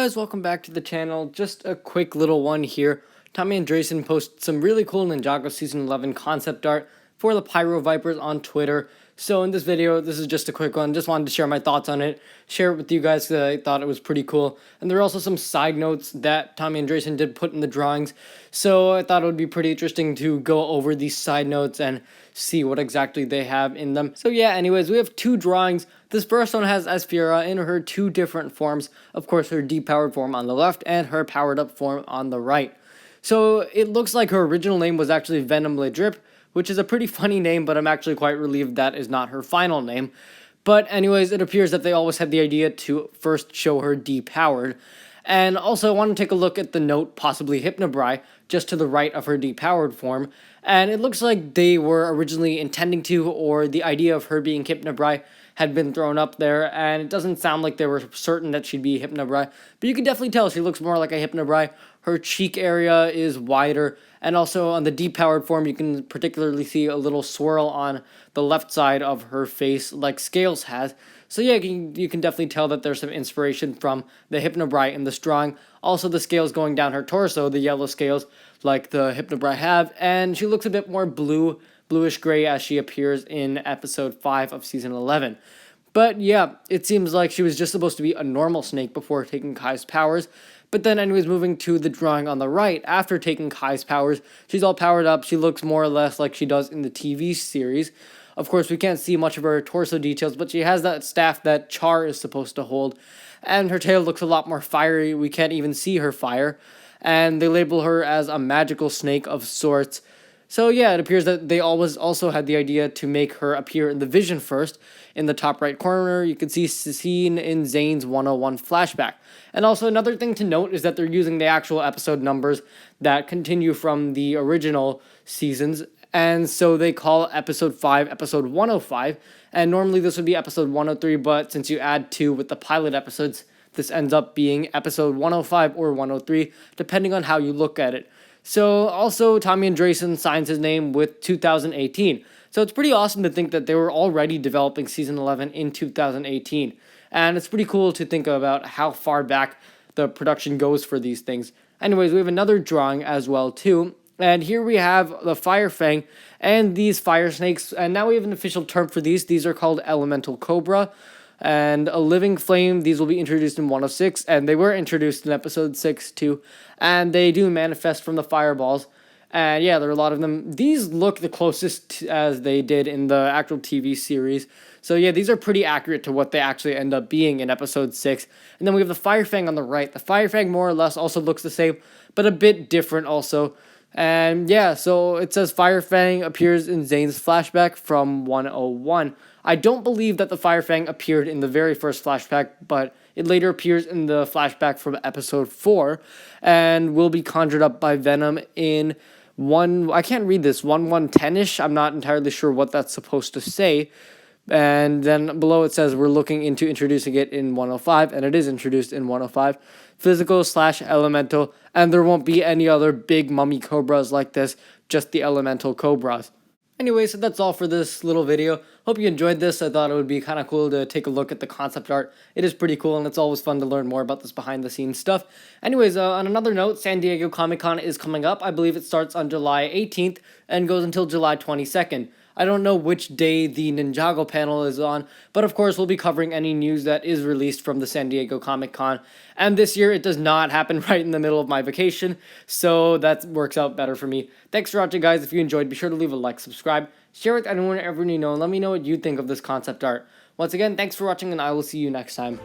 guys, welcome back to the channel. Just a quick little one here. Tommy and Drayson posted some really cool Ninjago Season 11 concept art for the Pyro Vipers on Twitter. So in this video, this is just a quick one. Just wanted to share my thoughts on it, share it with you guys because I thought it was pretty cool. And there are also some side notes that Tommy and Drayson did put in the drawings. So I thought it would be pretty interesting to go over these side notes and see what exactly they have in them. So yeah, anyways, we have two drawings. This first one has Asphira in her two different forms. Of course, her depowered form on the left and her powered up form on the right. So it looks like her original name was actually Venom Le Drip, which is a pretty funny name, but I'm actually quite relieved that is not her final name. But anyways, it appears that they always had the idea to first show her depowered. And also I want to take a look at the note, possibly Hypnobrai, just to the right of her depowered form. And it looks like they were originally intending to, or the idea of her being Hypnobrai had been thrown up there, and it doesn't sound like they were certain that she'd be Hypnobrai, but you can definitely tell she looks more like a Hypnobrai. Her cheek area is wider, and also on the depowered form, you can particularly see a little swirl on the left side of her face, like Scales has. So yeah, you can definitely tell that there's some inspiration from the Hypnobrai in this drawing. Also, the scales going down her torso, the yellow scales, like the Hypnobrai have, and she looks a bit more bluish gray as she appears in episode 5 of season 11. But yeah, it seems like she was just supposed to be a normal snake before taking Kai's powers. But then anyways, moving to the drawing on the right, after taking Kai's powers, she's all powered up. She looks more or less like she does in the TV series. Of course, we can't see much of her torso details, but she has that staff that Char is supposed to hold. And her tail looks a lot more fiery. We can't even see her fire. And they label her as a magical snake of sorts. So yeah, it appears that they always also had the idea to make her appear in the vision first. In the top right corner, you can see scene in Zane's 101 flashback. And also another thing to note is that they're using the actual episode numbers that continue from the original seasons. And so they call episode 5 episode 105. And normally this would be episode 103, but since you add 2 with the pilot episodes, this ends up being episode 105 or 103, depending on how you look at it. So also Tommy and Drayson signs his name with 2018. So it's pretty awesome to think that they were already developing season 11 in 2018. And it's pretty cool to think about how far back the production goes for these things. Anyways, we have another drawing as well too. And here we have the Fire Fang and these fire snakes. And now we have an official term for these. These are called Elemental Cobra. And a living flame, these will be introduced in 106, and they were introduced in episode 6 too, and they do manifest from the fireballs, and yeah, there are a lot of them. These look the closest as they did in the actual TV series, so yeah, these are pretty accurate to what they actually end up being in episode 6, and then we have the Fire Fang on the right. The Fire Fang more or less also looks the same, but a bit different also. And yeah, so it says Fire Fang appears in Zane's flashback from 101. I don't believe that the Fire Fang appeared in the very first flashback, but it later appears in the flashback from episode 4 and will be conjured up by Venom in I can't read this, 1110-ish. I'm not entirely sure what that's supposed to say. And then below it says we're looking into introducing it in 105, and it is introduced in 105. Physical/elemental, and there won't be any other big mummy cobras like this, just the elemental cobras. Anyway, so that's all for this little video. Hope you enjoyed this. I thought it would be kind of cool to take a look at the concept art. It is pretty cool, and it's always fun to learn more about this behind-the-scenes stuff. Anyways, on another note, San Diego Comic-Con is coming up. I believe it starts on July 18th and goes until July 22nd. I don't know which day the Ninjago panel is on, but of course we'll be covering any news that is released from the San Diego Comic-Con. And this year it does not happen right in the middle of my vacation, so that works out better for me. Thanks for watching, guys. If you enjoyed, be sure to leave a like, subscribe, share with anyone ever you know, and let me know what you think of this concept art. Once again, thanks for watching, and I will see you next time.